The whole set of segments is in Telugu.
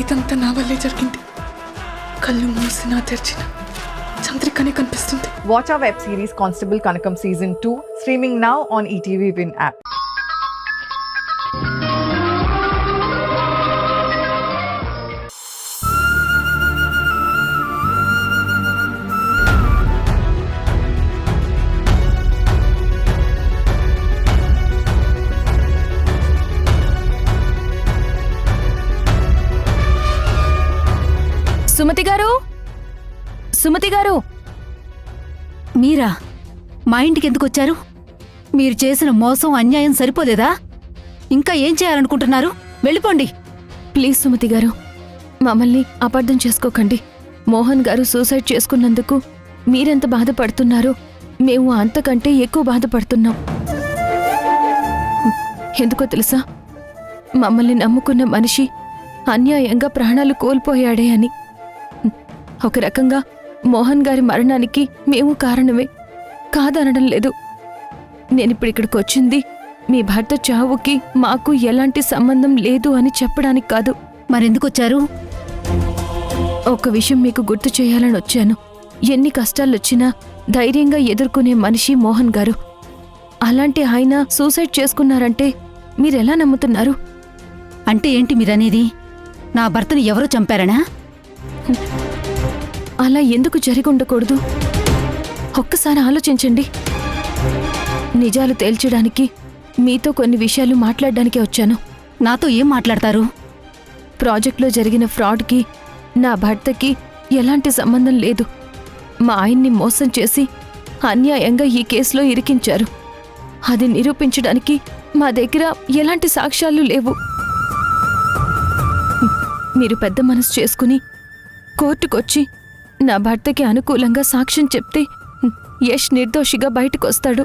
ఇదంతా నా వల్లే జరిగింది. కళ్ళు మూసినా తెరిచిన చంద్రికనే కనిపిస్తుంది. Watch our web series Constable Kanakam Season 2 streaming now on ETV Win app. Sumathi గారు, మీరా? మా ఇంటికి ఎందుకు వచ్చారు? మీరు చేసిన మోసం అన్యాయం సరిపోలేదా? ఇంకా ఏం చేయాలనుకుంటున్నారు? వెళ్ళిపోండి. ప్లీజ్ సుమతి గారు, మమ్మల్ని అపార్థం చేసుకోకండి. మోహన్ గారు సూసైడ్ చేసుకున్నందుకు మీరెంత బాధపడుతున్నారో మేము అంతకంటే ఎక్కువ బాధపడుతున్నాం. ఎందుకో తెలుసా, మమ్మల్ని నమ్ముకున్న మనిషి అన్యాయంగా ప్రాణాలు కోల్పోయాడే అని. ఒక రకంగా మోహన్ గారి మరణానికి మేము కారణమే, కాదనడం లేదు. నేనిప్పుడు ఇక్కడికి వచ్చింది మీ భర్త చావుకి మాకు ఎలాంటి సంబంధం లేదు అని చెప్పడానికి కాదు. మరెందుకొచ్చారు? ఒక విషయం మీకు గుర్తు చేయాలని వచ్చాను. ఎన్ని కష్టాలొచ్చినా ధైర్యంగా ఎదుర్కొనే మనిషి మోహన్ గారు. అలాంటి ఆయన సూసైడ్ చేసుకున్నారంటే మీరెలా నమ్ముతున్నారు? అంటే ఏంటి మీరనేది? నా భర్తను ఎవరో చంపారనా? అలా ఎందుకు జరిగి ఉండకూడదు? ఒక్కసారి ఆలోచించండి. నిజాలు తేల్చడానికి మీతో కొన్ని విషయాలు మాట్లాడడానికే వచ్చాను. నాతో ఏం మాట్లాడతారు? ప్రాజెక్టులో జరిగిన ఫ్రాడ్కి నా భర్తకి ఎలాంటి సంబంధం లేదు. మా ఆయన్ని మోసం చేసి అన్యాయంగా ఈ కేసులో ఇరికించారు. అది నిరూపించడానికి మా దగ్గర ఎలాంటి సాక్ష్యాలు లేవు. మీరు పెద్ద మనసు చేసుకుని కోర్టుకొచ్చి నా భర్తకి అనుకూలంగా సాక్ష్యం చెప్తే యష్ నిర్దోషిగా బయటకొస్తాడు.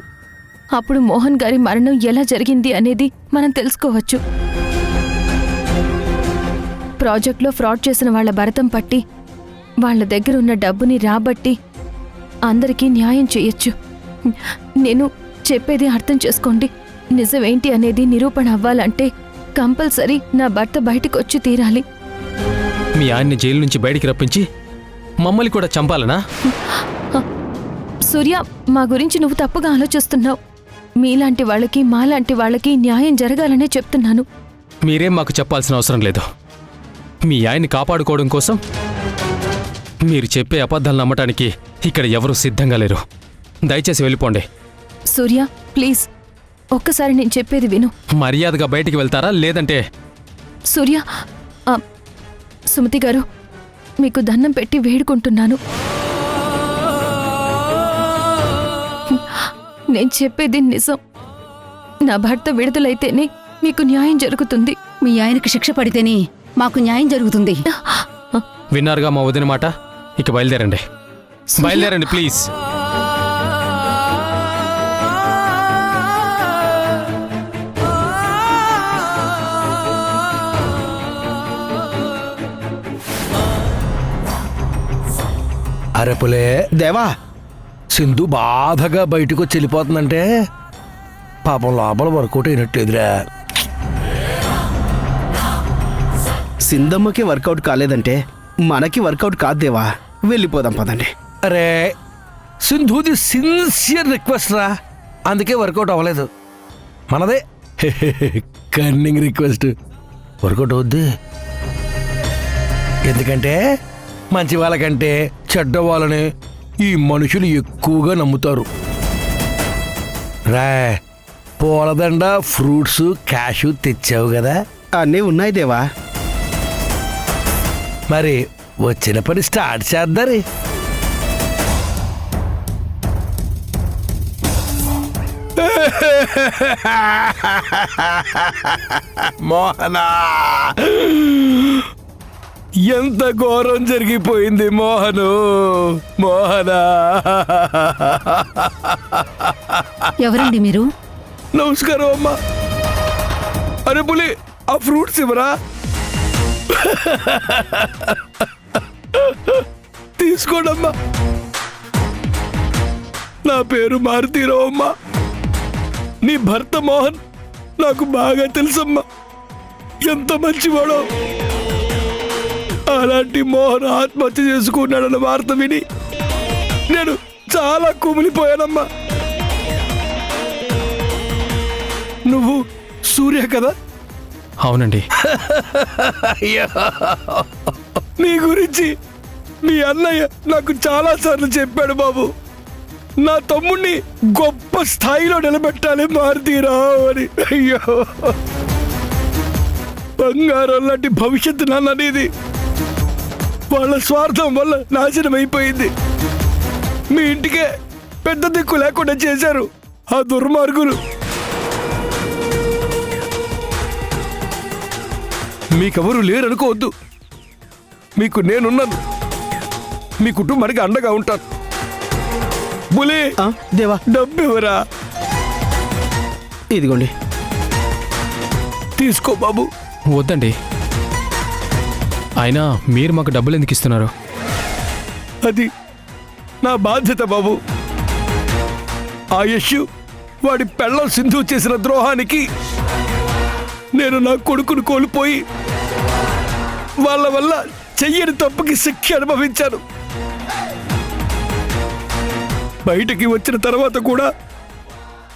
అప్పుడు మోహన్ గారి మరణం ఎలా జరిగింది అనేది మనం తెలుసుకోవచ్చు. ప్రాజెక్టులో ఫ్రాడ్ చేసిన వాళ్ల భరతం పట్టి వాళ్ల దగ్గర ఉన్న డబ్బుని రాబట్టి అందరికీ న్యాయం చేయొచ్చు. నేను చెప్పేది అర్థం చేసుకోండి. నిజమేంటి అనేది నిరూపణ అవ్వాలంటే కంపల్సరీ నా భర్త బయటకొచ్చి తీరాలి. మీ ఆయన్ని జైలు నుంచి బయటికి రప్పించి మమ్మల్ని కూడా చంపాలనా? సూర్య, మా గురించి నువ్వు తప్పుగా ఆలోచిస్తున్నావు. మీలాంటి వాళ్ళకి మాలాంటి వాళ్ళకి న్యాయం జరగాలనే చెప్తున్నాను. మీరేం మాకు చెప్పాల్సిన అవసరం లేదు. మీ ఆయన్ని కాపాడుకోవడం కోసం మీరు చెప్పే అబద్ధాలు నమ్మటానికి ఇక్కడ ఎవరూ సిద్ధంగా లేరు. దయచేసి వెళ్ళిపోండి. సూర్య, ప్లీజ్ ఒక్కసారి నేను చెప్పేది విను. మర్యాదగా బయటికి వెళ్తారా లేదంటే? సూర్య, సుమతి గారు, మీకు దండం పెట్టి వేడుకుంటున్నాను. నేను చెప్పేది నిజం. నా భర్త విడుదలైతేనే మీకు న్యాయం జరుగుతుంది. మీ ఆయనకి శిక్ష పడితేనే మాకు న్యాయం జరుగుతుంది. విన్నారుగా మా వదిన మాట. ఇక బయలుదేరండి, బయలుదేరండి ప్లీజ్. అరెపులే దేవా, సింధు బాధగా బయటకు వచ్చి వెళ్ళిపోతుందంటే పాపం లోపల వర్కౌట్ అయినట్లేదురా. సింధమ్మకి వర్కౌట్ కాలేదంటే మనకి వర్కౌట్ కాదు దేవా. వెళ్ళిపోదాం పదండి. అరే, సింధుది సిన్సియర్ రిక్వెస్ట్ రా, అందుకే వర్కౌట్ అవ్వలేదు. మనదే కన్నింగ్ రిక్వెస్ట్ వర్కౌట్ అవుద్ది. ఎందుకంటే మంచి వాళ్ళకంటే చెడ్డ వాళ్ళని ఈ మనుషులు ఎక్కువగా నమ్ముతారు. రా, పూలదండ, ఫ్రూట్స్, క్యాషు తెచ్చావు కదా? అన్నీ ఉన్నాయి దేవా. మరి వచ్చిన పని స్టార్ట్ చేద్దారి. మోహనా, ఎంత ఘోరం జరిగిపోయింది మోహను. మోహనా, ఎవరండి మీరు? నమస్కారం అమ్మా. అరే పులి, ఆ ఫ్రూట్స్ ఇవ్వరా? తీసుకోండమ్మా. నా పేరు మారుతీరావు అమ్మా. నీ భర్త మోహన్ నాకు బాగా తెలుసమ్మా, ఎంత మంచివాడో. అలాంటి మోహన్ ఆత్మహత్య చేసుకున్నాడన్న వార్త విని నేను చాలా కుమిలిపోయానమ్మా. నువ్వు సూర్య కదా? అవునండి. నీ గురించి మీ అన్నయ్య నాకు చాలా సార్లు చెప్పాడు బాబు. నా తమ్ముణ్ణి గొప్ప స్థాయిలో నిలబెట్టాలి మారుతీరావు అని. అయ్యో, బంగారం లాంటి భవిష్యత్తు నాన్నది వాళ్ళ స్వార్థం వల్ల నాశనం అయిపోయింది. మీ ఇంటికే పెద్ద దిక్కు లేకుండా చేశారు ఆ దుర్మార్గులు. మీకెవరూ లేరనుకోవద్దు. మీకు నేనున్నాను. మీ కుటుంబానికి అండగా ఉంటాను. బులే, దేవా, డబ్బు ఇవ్వరా. ఇదిగోండి. తీసుకో బాబు. వద్దండి. అయినా మీరు మాకు డబ్బులు ఎందుకు ఇస్తున్నారు? అది నా బాధ్యత బాబు. ఆ యశు వాడి పెళ్ళం సింధు చేసిన ద్రోహానికి నేను నా కొడుకును కోల్పోయి వాళ్ళ వల్ల చెయ్యని తప్పుకి శిక్ష అనుభవించాను. బయటికి వచ్చిన తర్వాత కూడా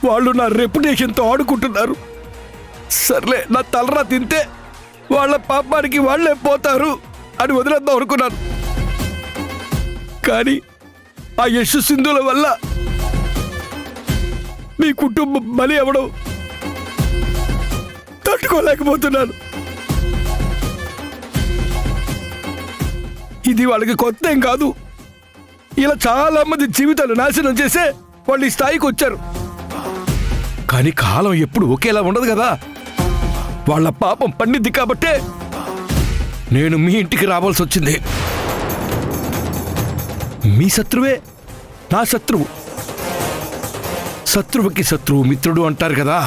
వాళ్ళు నా రెప్యుటేషన్తో ఆడుకుంటున్నారు. సర్లే, నా తలరా తింటే వాళ్ళ పాపానికి వాళ్లే పోతారు అని వదిలేద్దాం అనుకున్నాను. కానీ ఆ యశు సింధుల వల్ల మీ కుటుంబం బలి అవ్వడం తట్టుకోలేకపోతున్నాను. ఇది వాళ్ళకి కొత్త ఏం కాదు. ఇలా చాలా మంది జీవితాలు నాశనం చేసే వాళ్ళు ఈ స్థాయికి వచ్చారు. కానీ కాలం ఎప్పుడు ఒకేలా ఉండదు కదా. వాళ్ళ పాపం పండిద్ది కాబట్టే నేను మీ ఇంటికి రావాల్సి వచ్చింది. మీ శత్రువే నా శత్రువు. శత్రువుకి శత్రువు మిత్రుడు అంటారు కదా,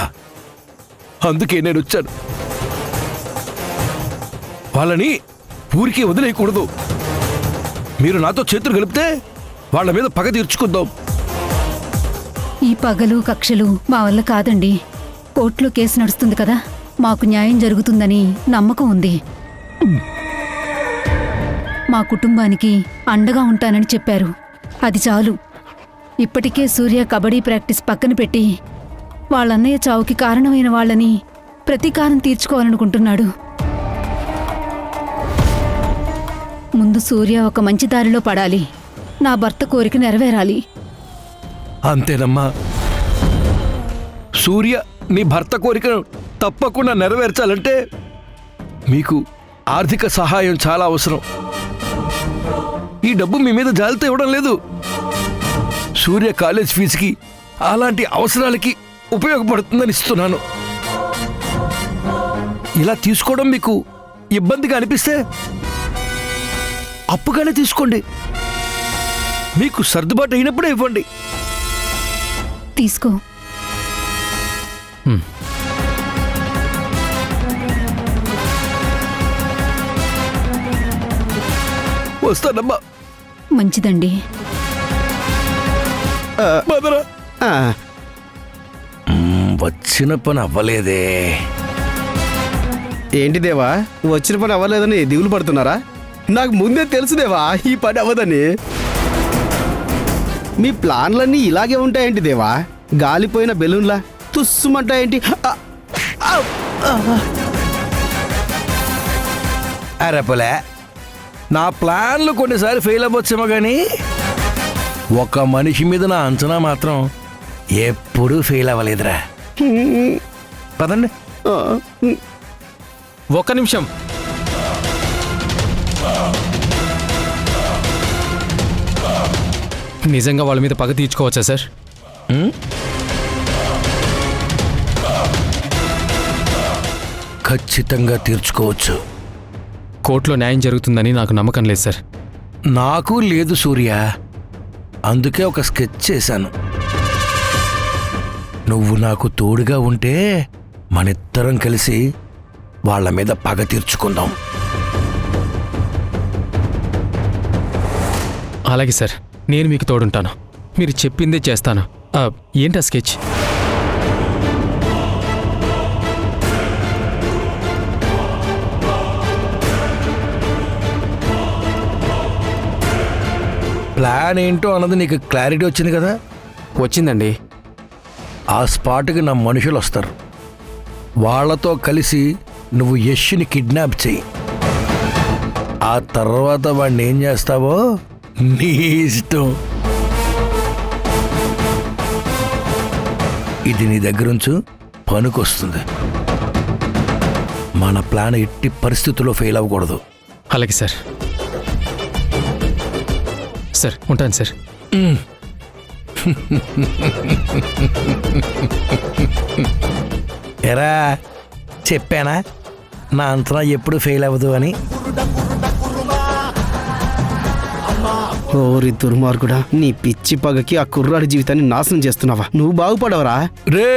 అందుకే నేను వచ్చాను. వాళ్ళని ఊరికే వదిలేయకూడదు. మీరు నాతో చేతులు కలిపితే వాళ్ళ మీద పగ తీర్చుకుందాం. ఈ పగలు కక్షలు మా వల్ల కాదండి. కోర్టులో కేసు నడుస్తుంది కదా, మాకు న్యాయం జరుగుతుందని నమ్మకం ఉంది. మా కుటుంబానికి అండగా ఉంటానని చెప్పారు. అది చాలు. ఇప్పటికే సూర్య కబడ్డీ ప్రాక్టీస్ పక్కన పెట్టి వాళ్ళన్నయ్య చావుకి కారణమైన వాళ్ళని ప్రతీకారం తీర్చుకోవాలనుకుంటున్నాడు. ముందు సూర్య ఒక మంచి దారిలో పడాలి. నా భర్త కోరిక నెరవేరాలి. అంతేనమ్మా. సూర్య నీ భర్త కోరికను తప్పకుండా నెరవేర్చాలంటే మీకు ఆర్థిక సహాయం చాలా అవసరం. ఈ డబ్బు మీ మీద జాలితో ఇవ్వడం లేదు. సూర్య కాలేజ్ ఫీజుకి అలాంటి అవసరాలకి ఉపయోగపడుతుందని ఇస్తున్నాను. ఇలా తీసుకోవడం మీకు ఇబ్బందిగా అనిపిస్తే అప్పుగానే తీసుకోండి. మీకు సర్దుబాటు అయినప్పుడే ఇవ్వండి. తీసుకో. వస్తానమ్మా. మంచిదండి. మదరా, ఆ, వచ్చిన పని అవ్వలేదే. ఏంటి దేవా, వచ్చిన పని అవ్వలేదని దిగులు పడుతున్నారా? నాకు ముందే తెలుసు దేవా ఈ పని అవ్వదని. మీ ప్లాన్లన్నీ ఇలాగే ఉంటాయేంటి దేవా? గాలిపోయిన బెలూన్లా తుస్సుమంటాయేంటి? అరేపలే, నా ప్లాన్లు కొన్నిసార్లు ఫెయిల్ అవ్వచ్చేమో కానీ ఒక మనిషి మీద నా అంచనా మాత్రం ఎప్పుడూ ఫెయిల్ అవ్వలేదురా. పదండి. ఒక్క నిమిషం. నిజంగా వాళ్ళ మీద పగ తీర్చుకోవచ్చా సార్? ఖచ్చితంగా తీర్చుకోవచ్చు. కోర్టులో న్యాయం జరుగుతుందని నాకు నమ్మకం లేదు సార్. నాకు లేదు సూర్య. అందుకే ఒక స్కెచ్ చేశాను. నువ్వు నాకు తోడుగా ఉంటే మనిద్దరం కలిసి వాళ్ళ మీద పగ తీర్చుకుందాం. అలాగే సార్, నేను మీకు తోడుంటాను. మీరు చెప్పిందే చేస్తాను. ఏంటా స్కెచ్? ప్లాన్ ఏంటో అన్నది నీకు క్లారిటీ వచ్చింది కదా? వచ్చిందండి. ఆ స్పాట్కి నా మనుషులు వస్తారు. వాళ్ళతో కలిసి నువ్వు యష్ని కిడ్నాప్ చెయ్యి. ఆ తర్వాత వాడిని ఏం చేస్తావో నీ ఇష్టం. ఇది నీ దగ్గరుంచు, పనికొస్తుంది. మన ప్లాన్ ఎట్టి పరిస్థితుల్లో ఫెయిల్ అవ్వకూడదు. అలాగే సార్. సార్ ఉంటాను సార్. ఎరా చెప్పానా నా అంతనా ఎప్పుడు ఫెయిల్ అవ్వదు అని? ఓరి దుర్మార్గుడా, నీ పిచ్చి పగకి ఆ కుర్రాడి జీవితాన్ని నాశనం చేస్తున్నావా? నువ్వు బాగుపడవరా? రే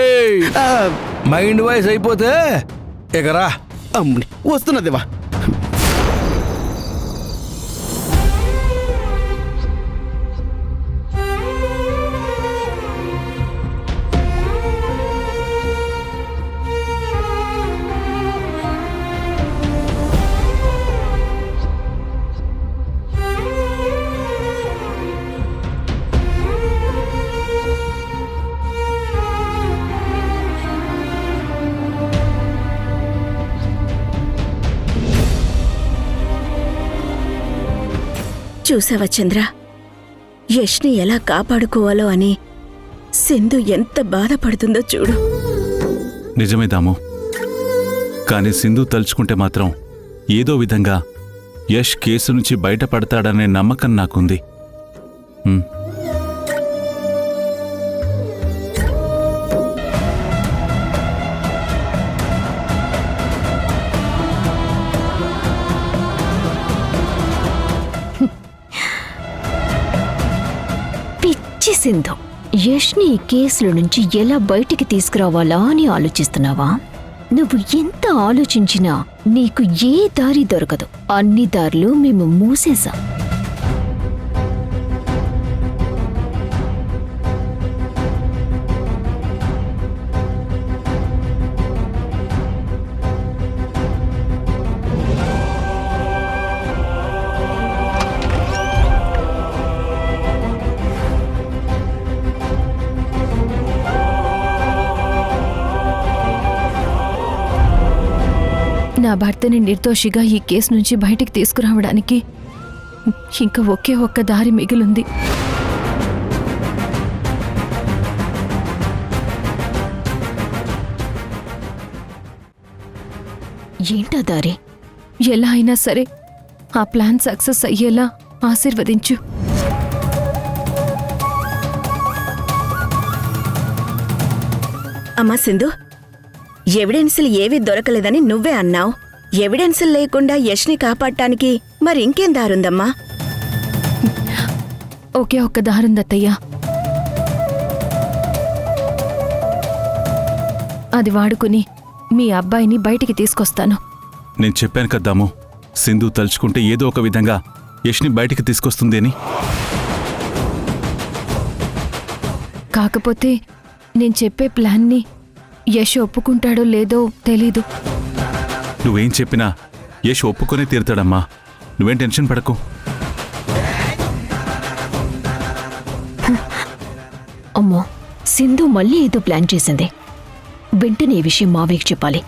మైండ్ వాయిస్ అయిపోతే ఎగరా. అమ్ముని వస్తున్నదేవా. చూసావా చంద్ర, యష్ని ఎలా కాపాడుకోవాలో అని సింధు ఎంత బాధపడుతుందో చూడు. నిజమే దాము, కానీ సింధు తలుచుకుంటే మాత్రం ఏదో విధంగా యష్ కేసు నుంచి బయటపడతాడనే నమ్మకం నాకుంది. పిచ్చి సింధు, యష్ని ఈ కేసుల నుంచి ఎలా బయటికి తీసుకురావాలా అని ఆలోచిస్తున్నావా? నువ్వు ఎంత ఆలోచించినా నీకు ఏ దారి దొరకదు. అన్ని దారులు మేము మూసేశాం. నా భర్తని నిర్దోషిగా ఈ కేసు నుంచి బయటికి తీసుకురావడానికి ఇంకా ఒకే ఒక్క దారి మిగిలింది. ఏంటా దారి? ఎలా అయినా సరే ఆ ప్లాన్ సక్సెస్ అయ్యేలా ఆశీర్వదించు. అమ్మా సింధు, ఎవిడెన్సులు ఏవీ దొరకలేదని నువ్వే అన్నావు. ఎవిడెన్సులు లేకుండా యష్ని కాపాడటానికి మరి ఇంకేం దారుందమ్మా? ఒకే ఒక్క దారుందత్తయ్యా. అది వాడుకుని మీ అబ్బాయిని బయటికి తీసుకొస్తాను. నేను చెప్పాను కద్దాము, సింధు తలుచుకుంటే ఏదో ఒక విధంగా యష్ని బయటికి తీసుకొస్తుంది అని. కాకపోతే నేను చెప్పే ప్లాన్ని యష్ ఒప్పుకుంటాడో లేదో తెలీదు. నువ్వేం చెప్పినా యష్ ఒప్పుకొనే తీరుతాడమ్మా, నువ్వేం టెన్షన్ పడకు. అమ్మో, సింధు మళ్ళీ ఏదో ప్లాన్ చేసింది. వెంటనే ఈ విషయం మావయ్యకి చెప్పాలి.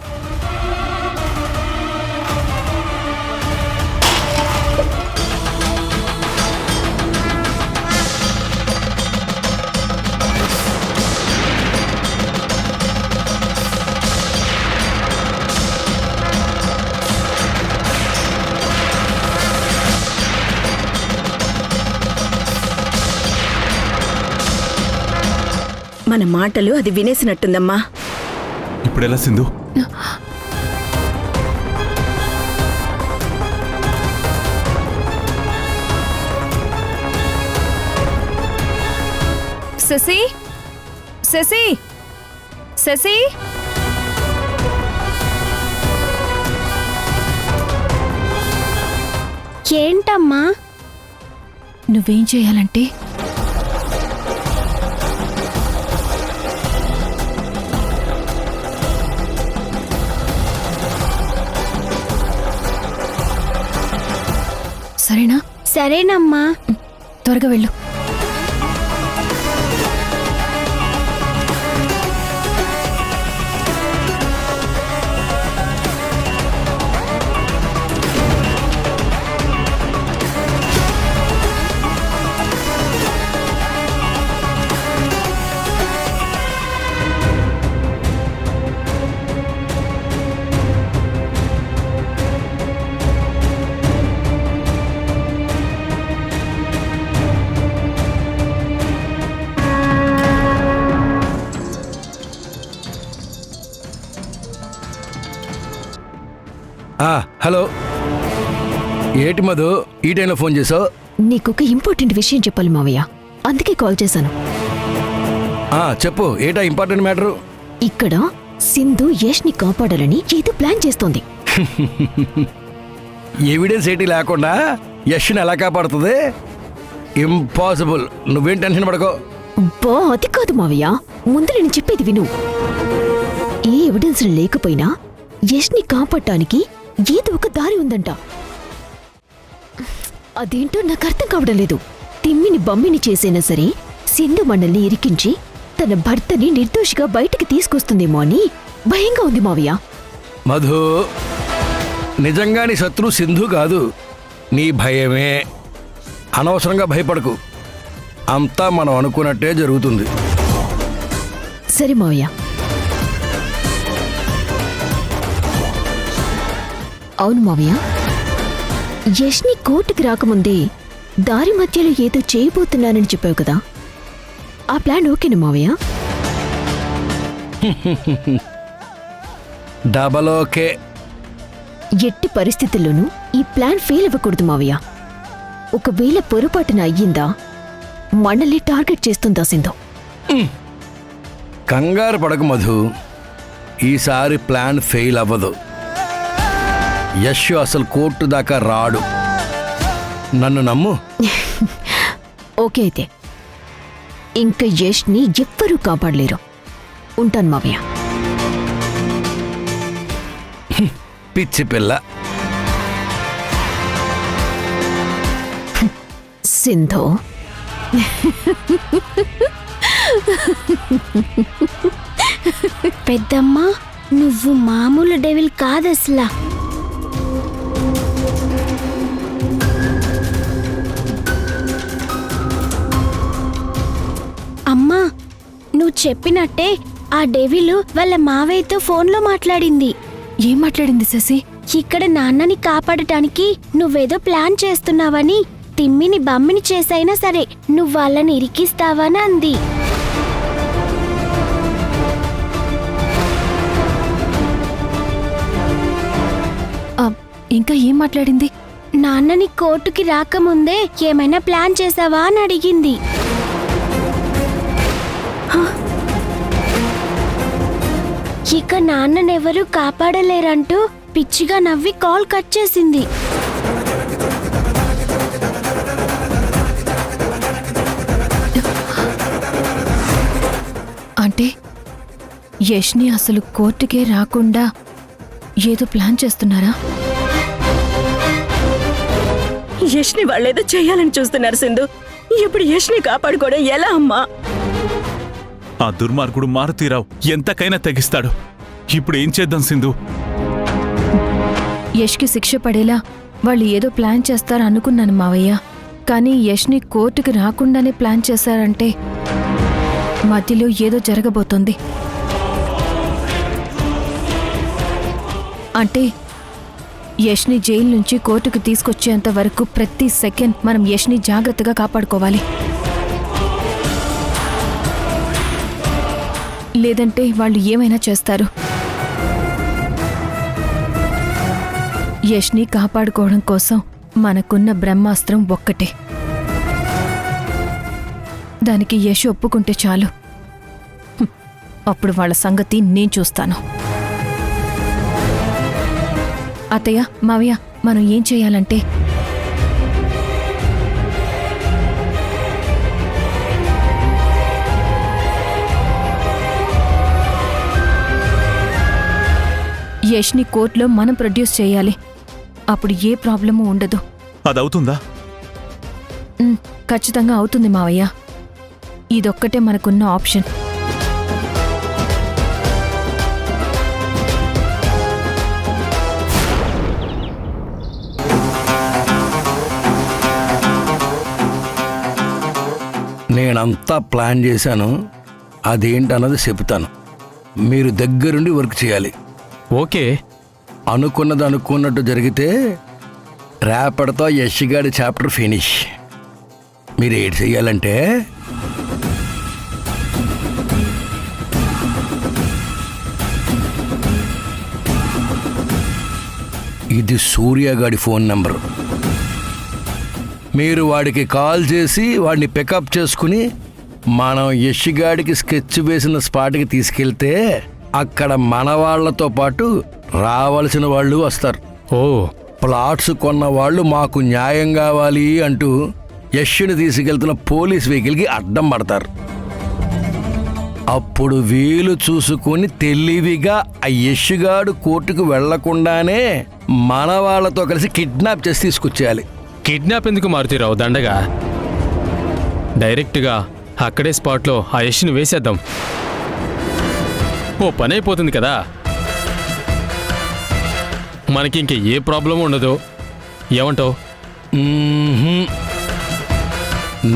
మన మాటలు అది వినేసినట్టుందమ్మా. ఇప్పుడెలా సింధు? శశి, శశి, శశి, ఏంటమ్మా? నువ్వేం చేయాలంటే సరేనా? సరేనమ్మా. త్వరగా వెళ్ళు. హలో, ఏటి మధు ఈ టైంలో ఫోన్ చేసావు? నీకొక ఇంపార్టెంట్ విషయం చెప్పాలి మావయ్య, అందుకే కాల్ చేశాను. చెప్పు, ఏటా ఇంపార్టెంట్ మ్యాటరు? ఇక్కడ సింధు యష్ని కాపాడాలని ఏదో ప్లాన్ చేస్తోంది. ఎవిడెన్స్ ఏటి లేకుండా యష్ని ఎలా కాపాడుతుంది? ఇంపాసిబుల్. నువ్వేం టెన్షన్ పడకో. బా అది కాదు మావయ్య, ముందు నేను చెప్పేది విను. ఏ ఎవిడెన్స్ లేకపోయినా యష్ని కాపాడటానికి ఏదో ఒక దారి ఉందంట. అదేంటో నాకు అర్థం కావడం లేదు. తిమ్మిని బమ్మిని చేసైనా సరే సింధు మండల్ని ఇరికించి తన భర్తని నిర్దోషిగా బయటికి తీసుకొస్తుందేమో అని భయంగా ఉంది మావయ్య. మధు, నిజంగా నీ శత్రు సింధు కాదు, నీ భయమే. అనవసరంగా భయపడకు, అంతా మనం అనుకున్నట్టే జరుగుతుంది. సరే మావయ్య. అవును మావయ్య, యష్ని కోర్టుకి రాకముందే దారి మధ్యలో ఏదో చేయబోతున్నానని చెప్పావు కదా, ఆ ప్లాన్ ఓకేనా మావయ్య? Double okay. ఎట్టి పరిస్థితుల్లోనూ ఈ ప్లాన్ ఫెయిల్ అవ్వకూడదు మావయ్య. ఒకవేళ పొరపాటున అయ్యిందా మనల్ని టార్గెట్ చేస్తుందా సింధు? కంగారు పడకు మధు, ఈసారి ప్లాన్ ఫెయిల్ అవ్వదు. యశ్ అసలు కోర్టు దాకా రాడు, నన్ను నమ్ము. ఓకే అయితే ఇంకా యష్ని ఎవ్వరూ కాపాడలేరు. ఉంటాను మావయ్య. పిచ్చి పిల్ల. సింధు, పెద్దమ్మా, నువ్వు మామూలు డెవిల్ కాదసలా. అమ్మా, నువ్వు చెప్పినట్టే ఆ డెవిల్ వాళ్ళ మావయ్యతో ఫోన్లో మాట్లాడింది. ఏం మాట్లాడింది శశి? ఇక్కడ నాన్నని కాపాడటానికి నువ్వేదో ప్లాన్ చేస్తున్నావని, తిమ్మిని బమ్మిని చేసైనా సరే నువ్వు వాళ్ళని ఇరికిస్తావని అంది. ఇంకా ఏం మాట్లాడింది? నాన్నని కోర్టుకి రాకముందే ఏమైనా ప్లాన్ చేసావా అని అడిగింది. ఇక నాన్ననెవరూ కాపాడలేరంటూ పిచ్చిగా నవ్వి కాల్ కట్ చేసింది. అంటే యష్ని అసలు కోర్టుకే రాకుండా ఏదో ప్లాన్ చేస్తున్నారా? యష్ని వాళ్ళేదో చెయ్యాలని చూస్తున్నారు సింధు. ఇప్పుడు యష్ని కాపాడుకోవడం ఎలా అమ్మా? ఆ దుర్మార్గుడు మారుతీరావు ఎంతకైనా తెగిస్తాడు. ఇప్పుడు ఏం చేద్దాం సింధు? యష్కి శిక్ష పడేలా వాళ్ళు ఏదో ప్లాన్ చేస్తారు అనుకున్నాను మావయ్య. కానీ యష్ని కోర్టుకి రాకుండానే ప్లాన్ చేశారంటే మధ్యలో ఏదో జరగబోతోంది. అంటే యష్ని జైలు నుంచి కోర్టుకు తీసుకొచ్చేంత వరకు ప్రతి సెకండ్ మనం యష్ని జాగ్రత్తగా కాపాడుకోవాలి. లేదంటే వాళ్ళు ఏమైనా చేస్తారు. యష్ని కాపాడుకోవడం కోసం మనకున్న బ్రహ్మాస్త్రం ఒక్కటే. దానికి యష్ ఒప్పుకుంటే చాలు. అప్పుడు వాళ్ళ సంగతి నేను చూస్తాను. అత్తయ్య, మావయ్య, మనం ఏం చేయాలంటే యష్ని కోర్టులో మనం ప్రొడ్యూస్ చేయాలి. అప్పుడు ఏ ప్రాబ్లము ఉండదు. అదవుతుందా? ఖచ్చితంగా అవుతుంది మావయ్య. ఇదొక్కటే మనకున్న ఆప్షన్. నేనంతా ప్లాన్ చేశాను, అదేంటన్నది చెప్తాను. మీరు దగ్గరుండి వర్క్ చేయాలి. ఓకే. అనుకున్నది అనుకున్నట్టు జరిగితే రేపటితో యష్ గారి చాప్టర్ ఫినిష్. మీరు ఏడు చెయ్యాలంటే ఇది సూర్యగాడి ఫోన్ నంబర్. మీరు వాడికి కాల్ చేసి వాడిని పికప్ చేసుకుని మనం యష్ గాడికి స్కెచ్ వేసిన స్పాట్కి తీసుకెళ్తే అక్కడ మన వాళ్లతో పాటు రావాల్సిన వాళ్ళు వస్తారు. ఓ, ప్లాట్స్ కొన్న వాళ్ళు మాకు న్యాయం కావాలి అంటూ యష్ని తీసుకెళ్తున్న పోలీస్ వెహికల్కి అడ్డం పడతారు. అప్పుడు వీలు చూసుకొని తెలివిగా ఆ యష్గాడు కోర్టుకు వెళ్లకుండానే మన వాళ్ళతో కలిసి కిడ్నాప్ చేసి తీసుకొచ్చేయాలి. కిడ్నాప్ ఎందుకు మారుతీరావు? దండగా డైరెక్ట్గా అక్కడే స్పాట్లో ఆ యష్ని వేసేద్దాం. ఓ పని అయిపోతుంది కదా, మనకి ఇంక ఏ ప్రాబ్లం ఉండదు. ఏమంటావు?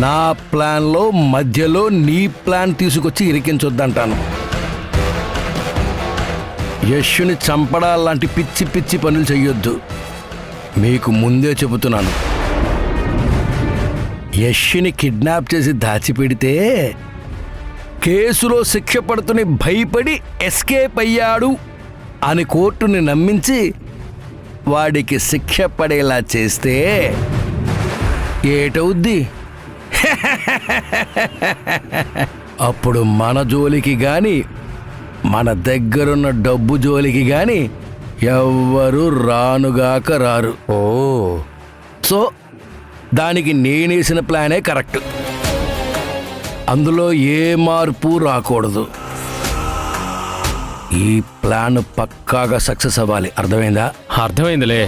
నా ప్లాన్లో మధ్యలో నీ ప్లాన్ తీసుకొచ్చి ఇరికించొద్దంటాను. యష్ని చంపడాలాంటి పిచ్చి పిచ్చి పనులు చెయ్యొద్దు. మీకు ముందే చెబుతున్నాను. యష్ని కిడ్నాప్ చేసి దాచిపెడితే కేసులో శిక్ష పడుతుని భయపడి ఎస్కేప్ అయ్యాడు అని కోర్టుని నమ్మించి వాడికి శిక్ష పడేలా చేస్తే ఏటవుద్ది? అప్పుడు మన జోలికి గాని మన దగ్గరున్న డబ్బు జోలికి గాని ఎవ్వరూ రానుగాక రారు. ఓ, సో దానికి నేనేసిన ప్లానే కరెక్ట్. అందులో ఏ మార్పు రాకూడదు. ఈ ప్లాన్ పక్కాగా సక్సెస్ అవ్వాలి. అర్థమైందా? అర్థమైందిలే.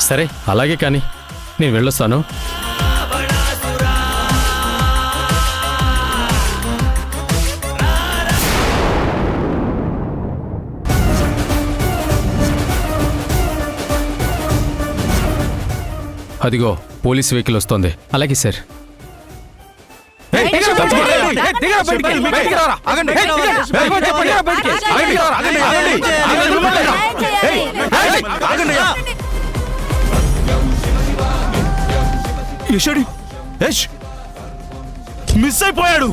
సరే, అలాగే కానీ నేను వెళ్ళొస్తాను. అదిగో పోలీస్ వెహికల్ వస్తోంది. అలాగే సార్. మిస్ అయిపోయాడు.